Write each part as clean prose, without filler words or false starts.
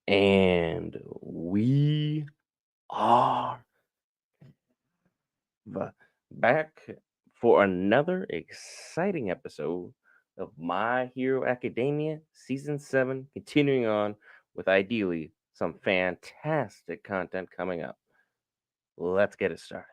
And we are back for another exciting episode of My Hero Academia Season 7, continuing on with ideally some fantastic content coming up. Let's get it started.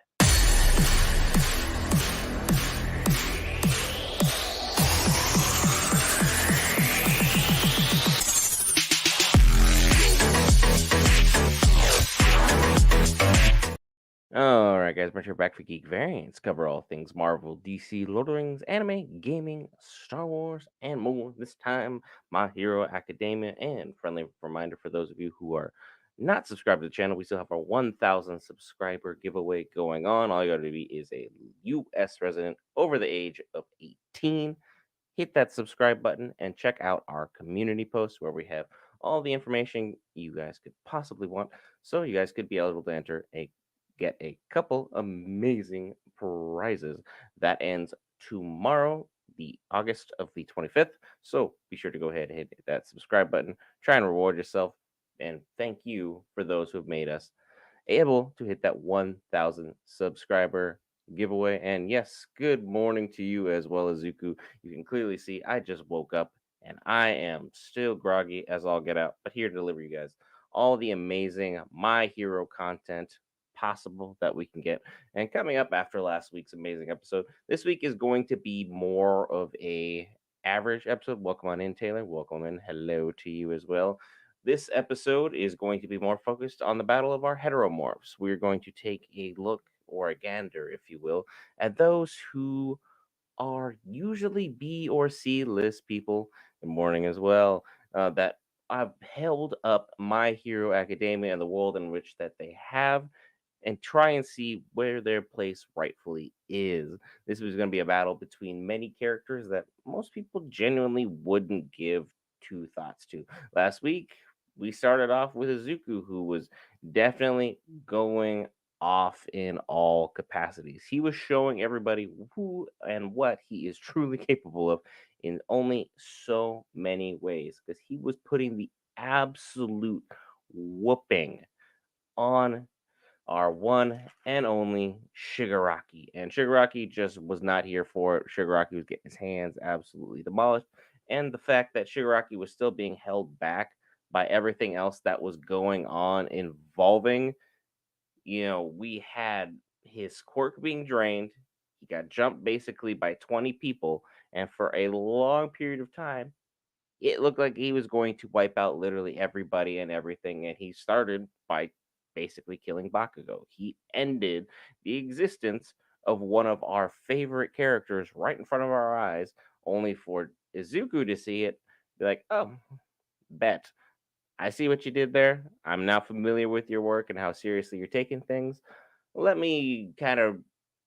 Alright, guys, Mitch here back for Geek Variants. Cover all things Marvel, DC, Lord of the Rings, anime, gaming, Star Wars, and more. This time, My Hero Academia. And friendly reminder for those of you who are not subscribed to the channel, we still have our 1,000 subscriber giveaway going on. All you gotta be is a US resident over the age of 18. Hit that subscribe button and check out our community post where we have all the information you guys could possibly want. So you guys could be eligible to get a couple amazing prizes. That ends tomorrow, the August of the 25th. So be sure to go ahead and hit that subscribe button. Try and reward yourself. And thank you for those who have made us able to hit that 1,000 subscriber giveaway. And yes, good morning to you as well as Zuku. You can clearly see I just woke up and I am still groggy as all get out, but here to deliver you guys all the amazing My Hero content possible that we can get. And coming up after last week's amazing episode, this week is going to be more of a average episode. Welcome on in, Taylor. Welcome in. Hello to you as well. This episode is going to be more focused on the battle of our heteromorphs. We're going to take a look, or a gander, if you will, at those who are usually B or C list people. Good morning as well. That I've held up My Hero Academia and the world in which that they have, and try and see where their place rightfully is. This was going to be a battle between many characters that most people genuinely wouldn't give two thoughts to. Last week, we started off with Izuku, who was definitely going off in all capacities. He was showing everybody who and what he is truly capable of in only so many ways, because he was putting the absolute whooping on our one and only Shigaraki. And Shigaraki just was not here for it. Shigaraki was getting his hands absolutely demolished. And the fact that Shigaraki was still being held back by everything else that was going on involving, we had his quirk being drained. He got jumped basically by 20 people. And for a long period of time, it looked like he was going to wipe out literally everybody and everything. And he started by basically killing Bakugo. He ended the existence of one of our favorite characters right in front of our eyes, only for Izuku to see it, be like, oh, bet. I see what you did there. I'm now familiar with your work and how seriously you're taking things. Let me kind of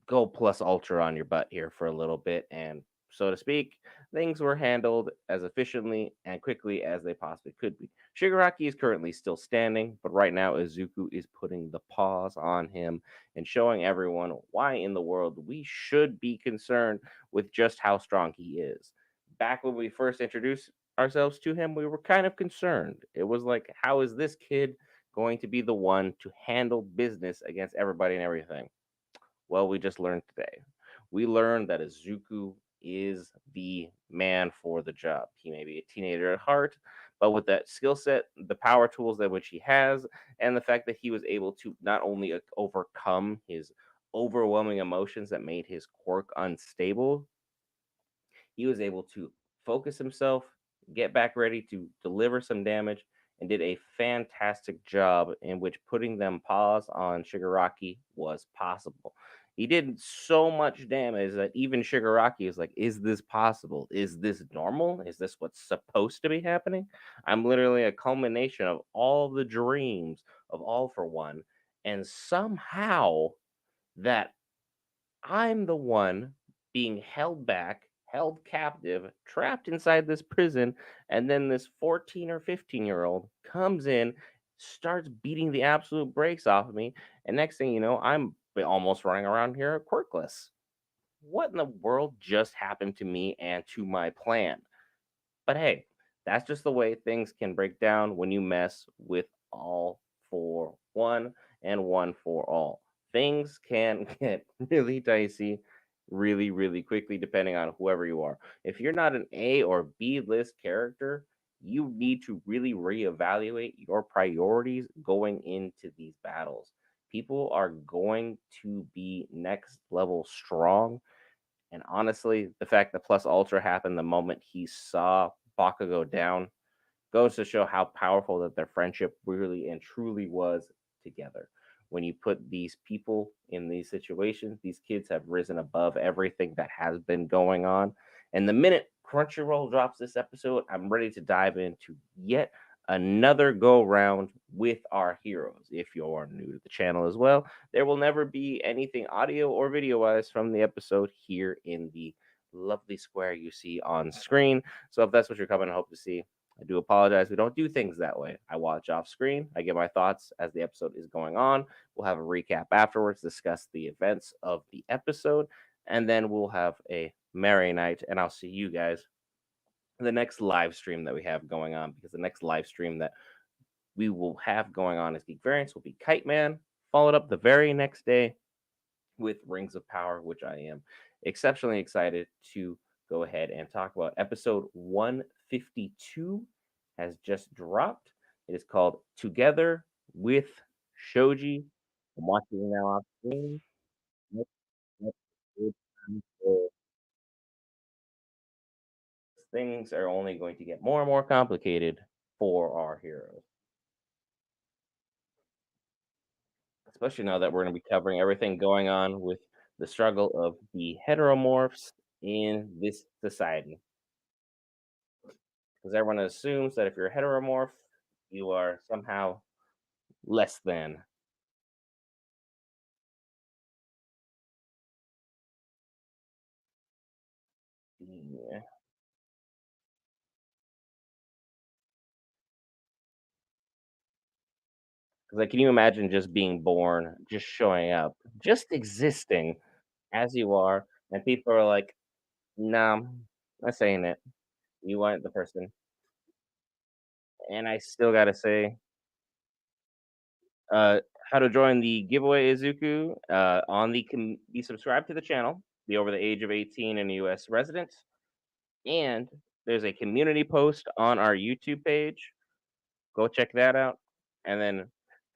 go plus ultra on your butt here for a little bit. And so to speak, things were handled as efficiently and quickly as they possibly could be. Shigaraki is currently still standing, but right now Izuku is putting the pause on him and showing everyone why in the world we should be concerned with just how strong he is. Back when we first introduced ourselves to him, we were kind of concerned. It was like, how is this kid going to be the one to handle business against everybody and everything? Well, we just learned today. We learned that Izuku is the man for the job. He may be a teenager at heart, but with that skill set, the power tools that which he has, and the fact that he was able to not only overcome his overwhelming emotions that made his quirk unstable, he was able to focus himself, get back ready to deliver some damage, and did a fantastic job in which putting them pause on Shigaraki was possible. He did so much damage that even Shigaraki is like, is this possible? Is this normal? Is this what's supposed to be happening? I'm literally a culmination of all the dreams of All for One. And somehow that I'm the one being held back, held captive, trapped inside this prison, and then this 14 or 15-year-old comes in, starts beating the absolute brakes off of me, and next thing you know, I'm almost running around here quirkless. What in the world just happened to me and to my plan? But hey, That's just the way things can break down when you mess with all for one and one for all. Things can get really dicey really, really quickly depending on whoever you are. If you're not an A or B list character, you need to really reevaluate your priorities going into these battles. People are going to be next level strong, and honestly, the fact that Plus Ultra happened the moment he saw Baka go down goes to show how powerful that their friendship really and truly was together. When you put these people in these situations, these kids have risen above everything that has been going on. And the minute Crunchyroll drops this episode, I'm ready to dive into yet another go round with our heroes. If you're new to the channel as well, there will never be anything audio or video wise from the episode here in the lovely square you see on screen. So if that's what you're coming to hope to see, I do apologize. We don't do things that way. I watch off screen. I get my thoughts as the episode is going on. We'll have a recap afterwards, discuss the events of the episode, and then we'll have a merry night. And I'll see you guys in the next live stream that we have going on, because the next live stream that we will have going on as Geek Variants will be Kite Man, followed up the very next day with Rings of Power, which I am exceptionally excited to go ahead and talk about. Episode 152 has just dropped. It is called Together with Shoji. I'm watching it now off screen. Yep, yep, good time for- Things are only going to get more and more complicated for our heroes, especially now that we're going to be covering everything going on with the struggle of the heteromorphs in this society. Because everyone assumes that if you're a heteromorph, you are somehow less than. Yeah. 'Cause, like, can you imagine just being born, just showing up, just existing as you are, and people are like, "No, that's ain't it. You aren't the person." And I still gotta say, uh, how to join the giveaway Izuku, on the be subscribed to the channel, be over the age of 18 and a US resident, and there's a community post on our YouTube page. Go check that out, and then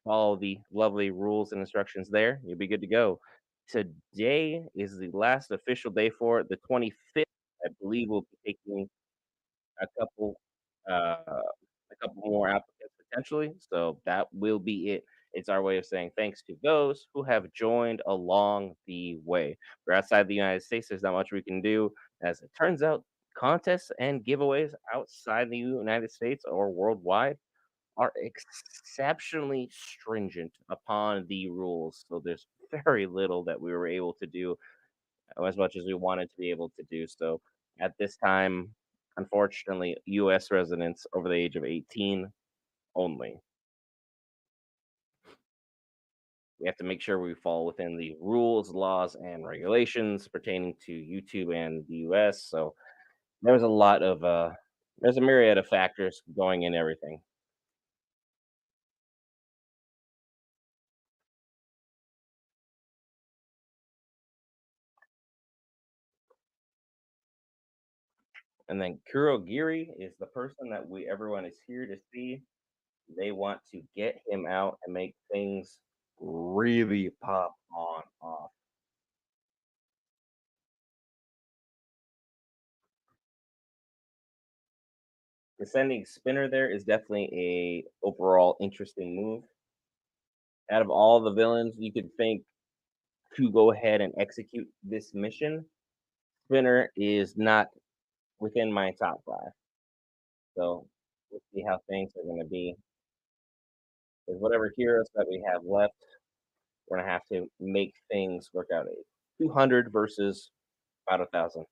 follow the lovely rules and instructions there. You'll be good to go. Today is the last official day for it. The 25th, I believe, we'll be taking a couple, a couple more applicants potentially. So that will be it. It's our way of saying thanks to those who have joined along the way. We're outside the United States. There's not much we can do. As it turns out, contests and giveaways outside the United States or worldwide are exceptionally stringent upon the rules. So there's very little that we were able to do as much as we wanted to be able to do. So at this time, unfortunately, US residents over the age of 18 only. We have to make sure we fall within the rules, laws, and regulations pertaining to YouTube and the US. So there's a lot of there's a myriad of factors going in everything. And then Kurogiri is the person that we everyone is here to see. They want to get him out and make things really pop on off. The sending Spinner there is definitely a overall interesting move. Out of all the villains you could think to go ahead and execute this mission, Spinner is not within my top five. So we'll see how things are going to be. With whatever heroes that we have left, we're going to have to make things work out. 200 versus about 1,000.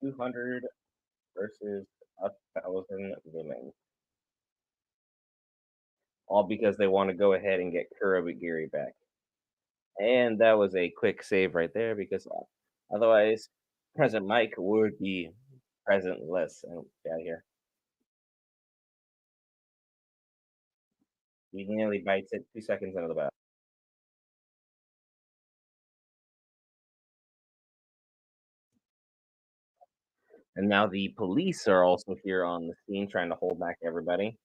200 versus 1,000 women, all because they want to go ahead and get Kurogiri back. And that was a quick save right there because otherwise, President Mike would be presentless. And get out of here. He nearly bites it 2 seconds into the battle. And now the police are also here on the scene trying to hold back everybody,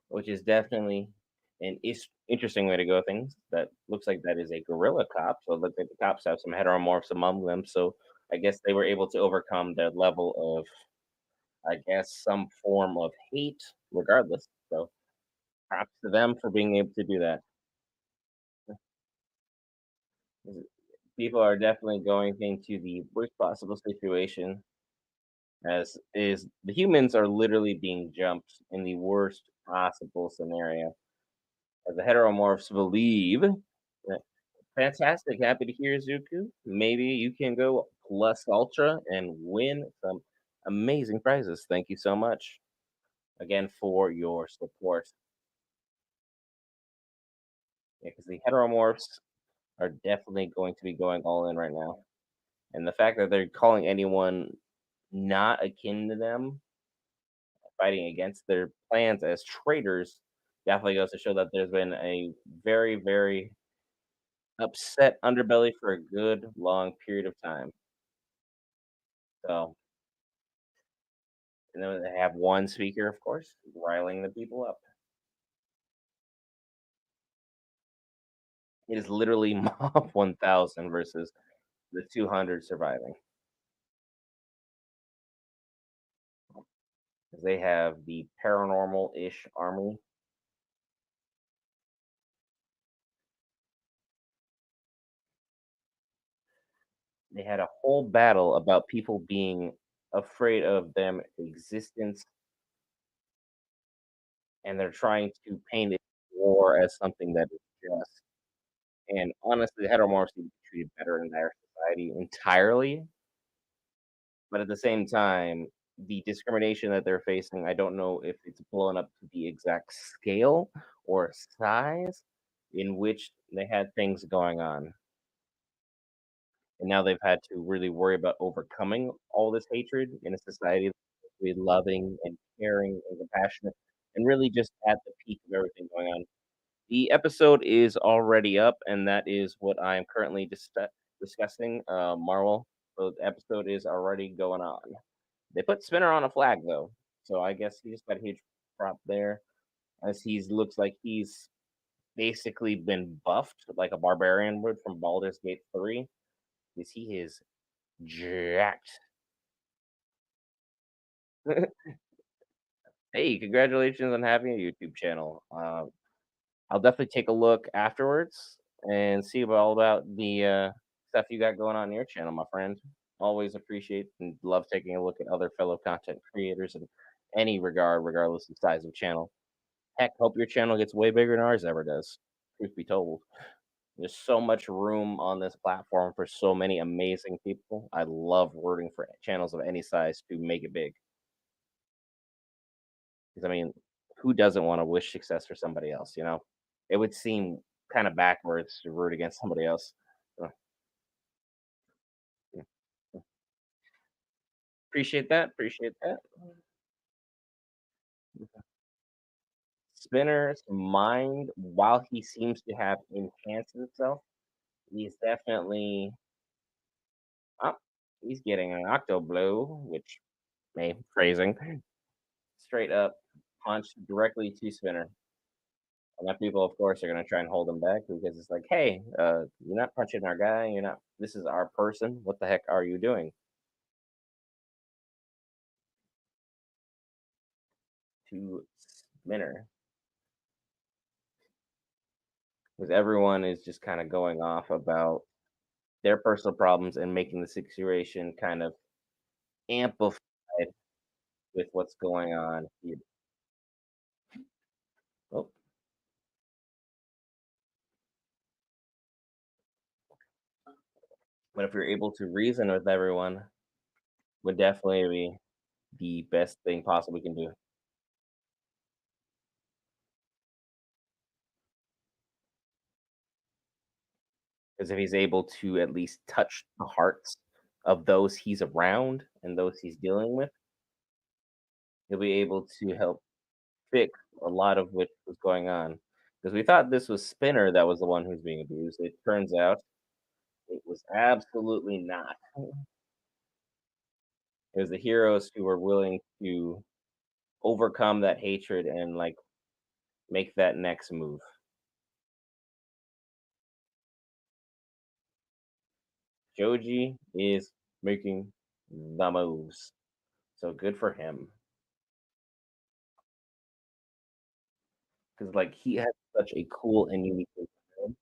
which is definitely an interesting way to go things. That looks like that is a gorilla cop. So it looks like the cops have some heteromorphs among them. So I guess they were able to overcome their level of, I guess, some form of hate regardless. So props to them for being able to do that. People are definitely going into the worst possible situation, as is the humans are literally being jumped in the worst possible scenario. As the heteromorphs believe that fantastic, happy to hear Zuku. Maybe you can go plus ultra and win some amazing prizes. Thank you so much again for your support. Yeah, because the heteromorphs are definitely going to be going all in right now. And the fact that they're calling anyone not akin to them fighting against their plans as traitors definitely goes to show that there's been a very, very upset underbelly for a good long period of time. So, and then they have one speaker, of course, riling the people up. It is literally Mob 1000 versus the 200 surviving. 'Cause they have the paranormal ish army. They had a whole battle about people being afraid of them existence, and they're trying to paint it war as something that is just. And honestly, the heteromorphs need to be treated better in their society entirely. But at the same time, the discrimination that they're facing, I don't know if it's blown up to the exact scale or size in which they had things going on. And now they've had to really worry about overcoming all this hatred in a society that's supposed to be loving and caring and compassionate and really just at the peak of everything going on. The episode is already up, and that is what I am currently discussing. Marvel. So the episode is already going on. They put Spinner on a flag though, so I guess he just got a huge prop there, as he's looks like he's basically been buffed like a barbarian would from Baldur's Gate 3. Because he is jacked. Hey, congratulations on having a YouTube channel. I'll definitely take a look afterwards and see all about the stuff you got going on your channel, my friend. Always appreciate and love taking a look at other fellow content creators in any regard, regardless of size of channel. Heck, hope your channel gets way bigger than ours ever does. Truth be told, there's so much room on this platform for so many amazing people. I love rooting for channels of any size to make it big. Because I mean, who doesn't want to wish success for somebody else? You know, it would seem kind of backwards to root against somebody else. So, yeah. Appreciate that. Appreciate that. Spinner's mind, while he seems to have enhanced himself, he's definitely up. He's getting an octo blow, which may phrasing straight up punch directly to Spinner. And that people, of course, are going to try and hold him back because it's like, hey, you're not punching our guy. You're not. This is our person. What the heck are you doing? To Spinner, because everyone is just kind of going off about their personal problems and making the situation kind of amplified with what's going on here. Oh, but if you're able to reason with everyone, would definitely be the best thing possible we can do. Because if he's able to at least touch the hearts of those he's around and those he's dealing with, he'll be able to help fix a lot of what was going on. Because we thought this was Spinner that was the one who's being abused. It turns out it was absolutely not. It was the heroes who were willing to overcome that hatred and like make that next move. Joji is making the moves. So good for him. Because like he has such a cool and unique personality.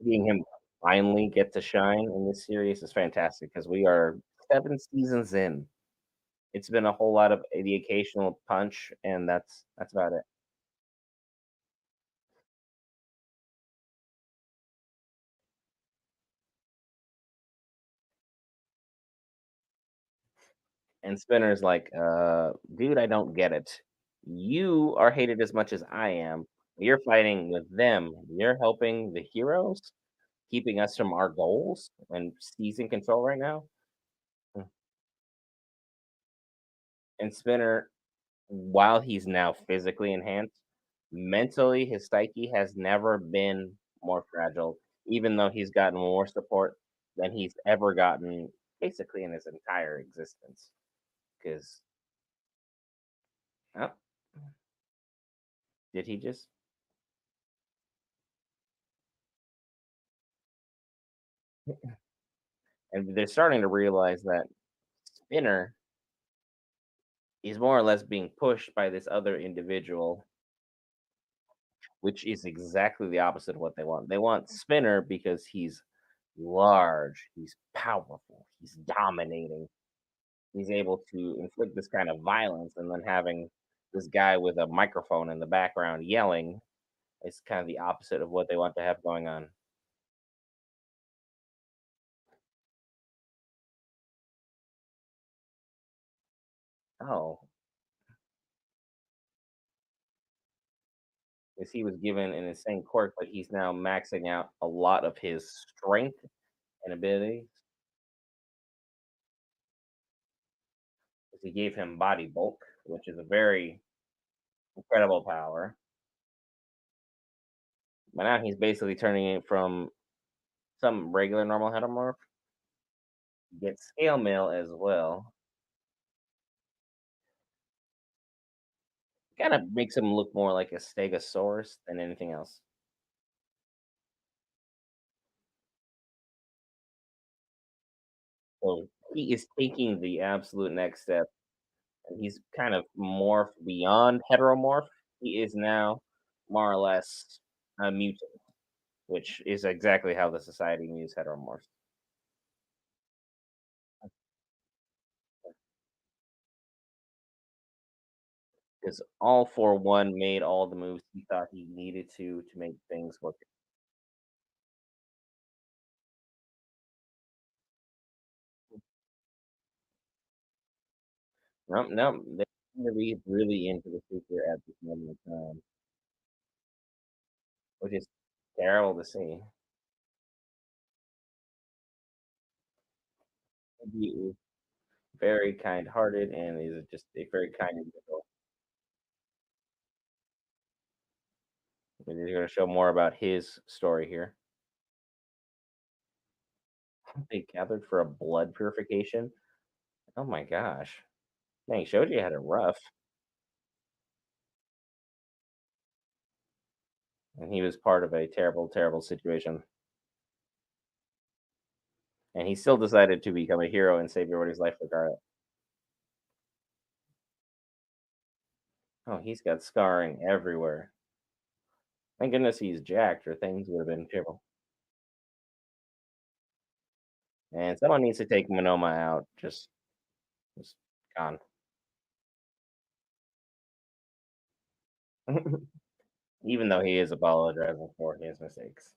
Seeing him finally get to shine in this series is fantastic because we are 7 seasons in. It's been a whole lot of the occasional punch, and that's about it. And Spinner's like, dude, I don't get it. You are hated as much as I am. You're fighting with them. You're helping the heroes, keeping us from our goals and seizing control right now. Mm. And Spinner, while he's now physically enhanced, mentally his psyche has never been more fragile, even though he's gotten more support than he's ever gotten basically in his entire existence. Because, oh, did he just? And they're starting to realize that Spinner is more or less being pushed by this other individual, which is exactly the opposite of what they want. They want Spinner because he's large, he's powerful, he's dominating, he's able to inflict this kind of violence, and then having this guy with a microphone in the background yelling is kind of the opposite of what they want to have going on. Oh, because he was given an insane quirk, but he's now maxing out a lot of his strength and abilities. 'Cause he gave him body bulk, which is a very incredible power. But now he's basically turning it from some regular normal heteromorph, get scale mail as well. Kind of makes him look more like a stegosaurus than anything else. So he is taking the absolute next step, and he's kind of morphed beyond heteromorph. He is now more or less a mutant, which is exactly how the society views heteromorphs. Because all for one made all the moves he thought he needed to make things work. Nope, nope. They seem to be really into the future at this moment of time, which is terrible to see. He is very kind-hearted and is just a very kind individual. And they're going to show more about his story here. They gathered for a blood purification. Oh my gosh. Dang, Shoji had it rough. And he was part of a terrible, terrible situation. And he still decided to become a hero and save everybody's life regardless. Oh, he's got scarring everywhere. Thank goodness he's jacked, or things would have been terrible. And someone needs to take Monoma out. Just gone. Even though he is apologizing for his mistakes.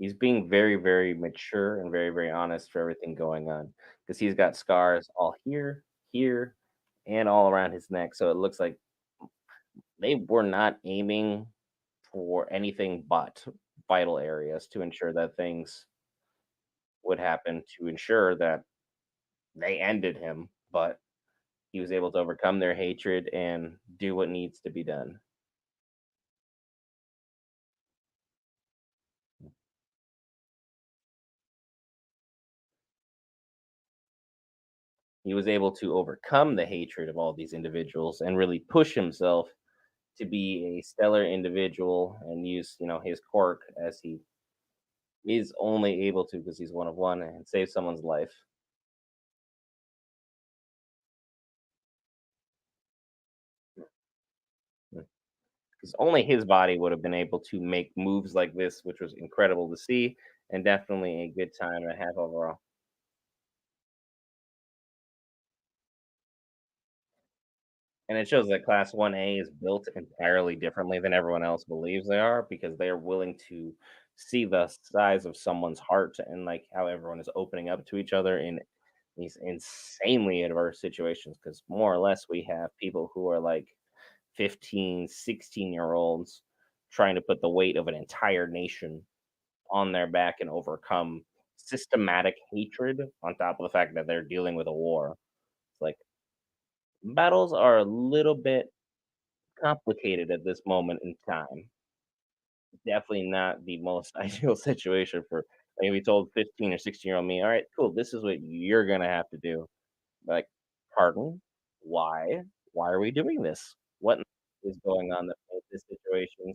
He's being very, very mature and very, very honest for everything going on because he's got scars all here, here, and all around his neck. So it looks like they were not aiming for anything but vital areas to ensure that things would happen to ensure that they ended him. But he was able to overcome their hatred and do what needs to be done. He was able to overcome the hatred of all these individuals and really push himself to be a stellar individual and use, his quirk as he is only able to because he's one of one and save someone's life. Because only his body would have been able to make moves like this, which was incredible to see and definitely a good time to have overall. And it shows that Class 1A is built entirely differently than everyone else believes they are because they are willing to see the size of someone's heart and like how everyone is opening up to each other in these insanely adverse situations. Because more or less, we have people who are like 15, 16-year olds trying to put the weight of an entire nation on their back and overcome systematic hatred on top of the fact that they're dealing with a war. Like, battles are a little bit complicated at this moment in time. Definitely not the most ideal situation for maybe told 15 or 16-year-old me, all right, cool, this is what you're gonna have to do. Like, pardon? Why? Why are we doing this? What is going on that made this situation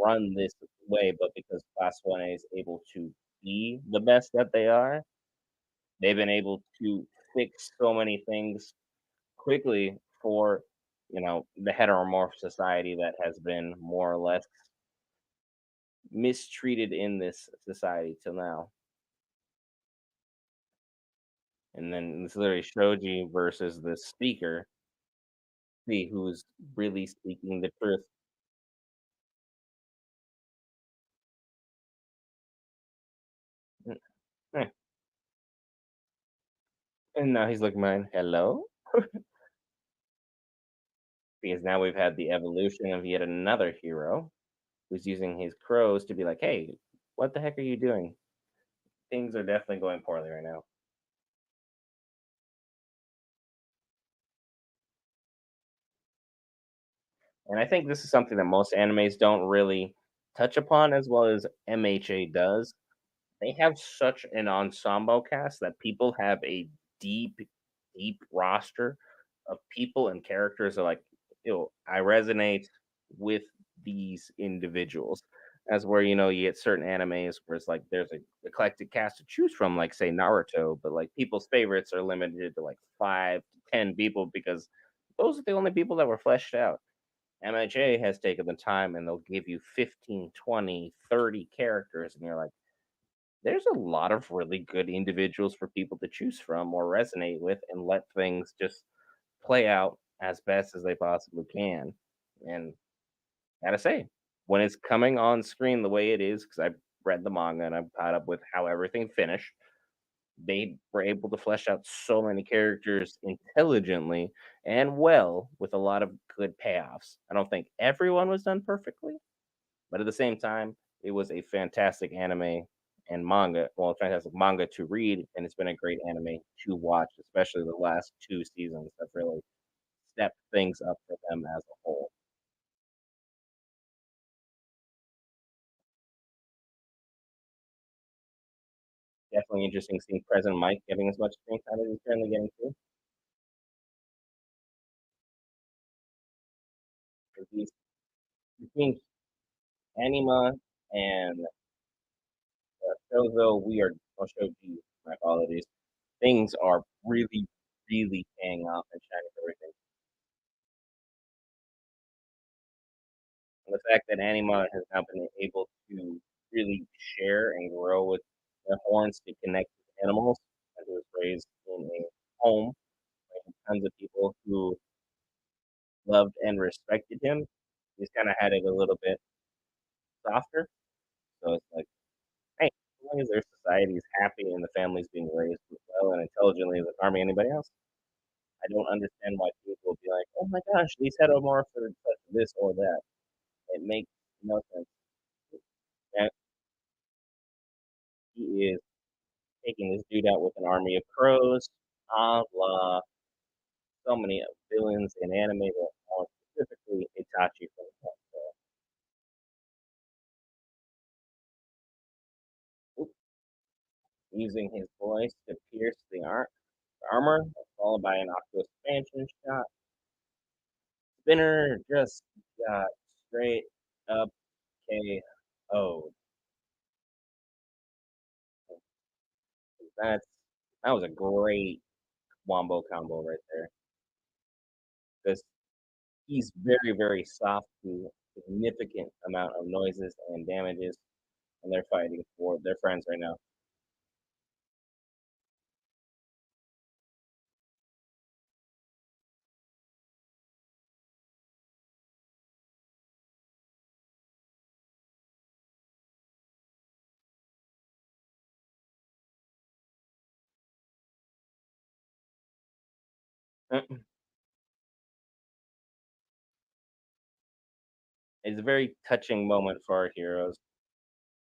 run this way? But because Class 1A is able to be the best that they are, they've been able to fix so many things quickly for, the heteromorph society that has been more or less mistreated in this society till now. And then this literally showed you versus the speaker, see who's really speaking the truth. Mm, eh, and now he's looking mine. Hello? Because now we've had the evolution of yet another hero who's using his crows to be like, hey, what the heck are you doing? Things are definitely going poorly right now. And I think this is something that most animes don't really touch upon as well as MHA does. They have such an ensemble cast that people have a deep, deep roster of people and characters that are like, I resonate with these individuals. As where, you get certain animes where it's like there's a eclectic cast to choose from, like say Naruto, but like people's favorites are limited to like 5 to 10 people because those are the only people that were fleshed out. MHA has taken the time and they'll give you 15, 20, 30 characters, and you're like, there's a lot of really good individuals for people to choose from or resonate with and let things just play out as best as they possibly can. And gotta say, when it's coming on screen the way it is, because I've read the manga and I'm caught up with how everything finished, they were able to flesh out so many characters intelligently and well with a lot of good payoffs. I don't think everyone was done perfectly, but at the same time, it was a fantastic anime and manga. Well, fantastic manga to read, and it's been a great anime to watch, especially the last 2 seasons have really stepped things up for them as a whole. Definitely interesting seeing President Mike getting as much screen time as he's currently getting too. 'Cause he's between Anima and Shozo, we are or Shoji, my apologies. Things are really, really paying off and shining for everything. And the fact that Anima has now been able to really share and grow with the horns to connect with animals, and he was raised in a home with tons of people who loved and respected him. He's kind of had it a little bit softer, so it's like long as their society is happy and the family's being raised well and intelligently as an army anybody else, I don't understand why people will be like, "Oh my gosh, these heteromorphs are such this or that." It makes no sense. And he is taking this dude out with an army of crows, a la so many villains in anime that are specifically Itachi from the using his voice to pierce the armor, followed by an octo expansion shot. Spinner just got straight up KO. That's that was a great wombo combo right there. Because he's very, very soft to significant amount of noises and damages, and they're fighting for their friends right now. It's a very touching moment for our heroes,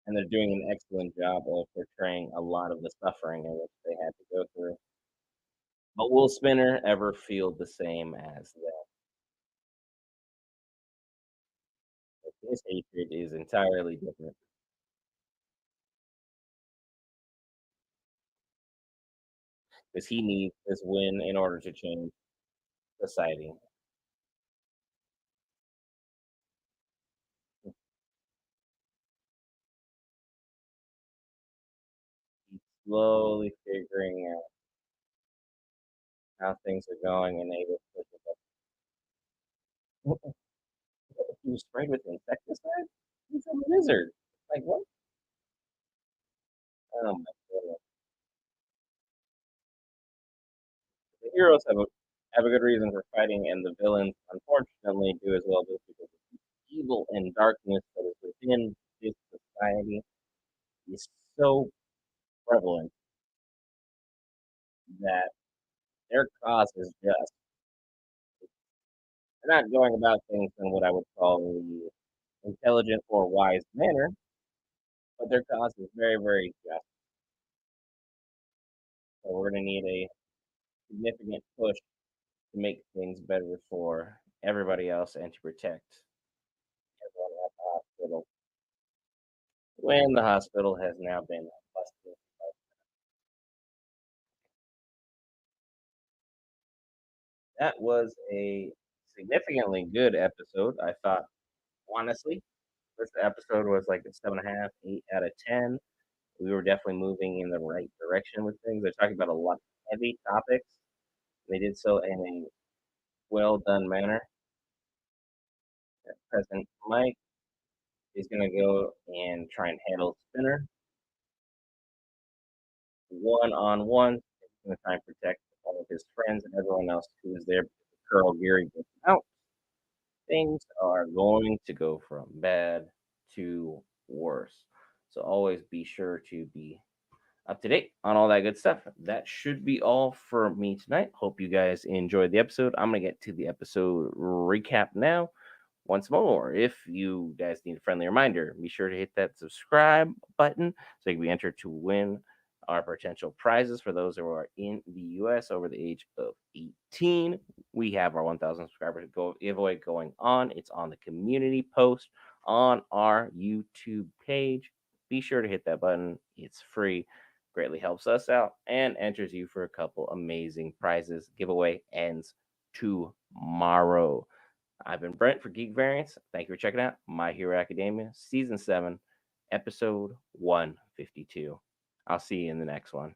and they're doing an excellent job of portraying a lot of the suffering in which they had to go through. But will Spinner ever feel the same as them? His hatred is entirely different because he needs this win in order to change society. He's slowly figuring out how things are going and able to push it up. He was sprayed with insecticide? He's a lizard. Like what? Oh my goodness. The heroes have a good reason for fighting, and the villains unfortunately do as well, just because the evil and darkness that is within this society is so prevalent that their cause is just. They're not going about things in what I would call the intelligent or wise manner, but their cause is very, very just. So we're going to need a significant push to make things better for everybody else and to protect everyone at the hospital when the hospital has now been busted. That was a significantly good episode. I thought, honestly, this episode was like a 7.5, 8 out of 10. We were definitely moving in the right direction with things. They're talking about a lot of heavy topics. They did so in a well done manner. President Mike is going to go and try and handle Spinner one on one. He's going to try and protect all of his friends and everyone else who is there. Kurogiri gets out. Things are going to go from bad to worse. So always be sure to be up to date on all that good stuff. That should be all for me tonight. Hope you guys enjoyed the episode. I'm going to get to the episode recap now. Once more, if you guys need a friendly reminder, be sure to hit that subscribe button so you can be entered to win our potential prizes for those who are in the US over the age of 18. We have our 1,000 subscribers giveaway going on. It's on the community post on our YouTube page. Be sure to hit that button. It's free, greatly helps us out, and enters you for a couple amazing prizes. Giveaway ends tomorrow. I've been Brent for Geek Variants. Thank you for checking out My Hero Academia, Season 7, Episode 152. I'll see you in the next one.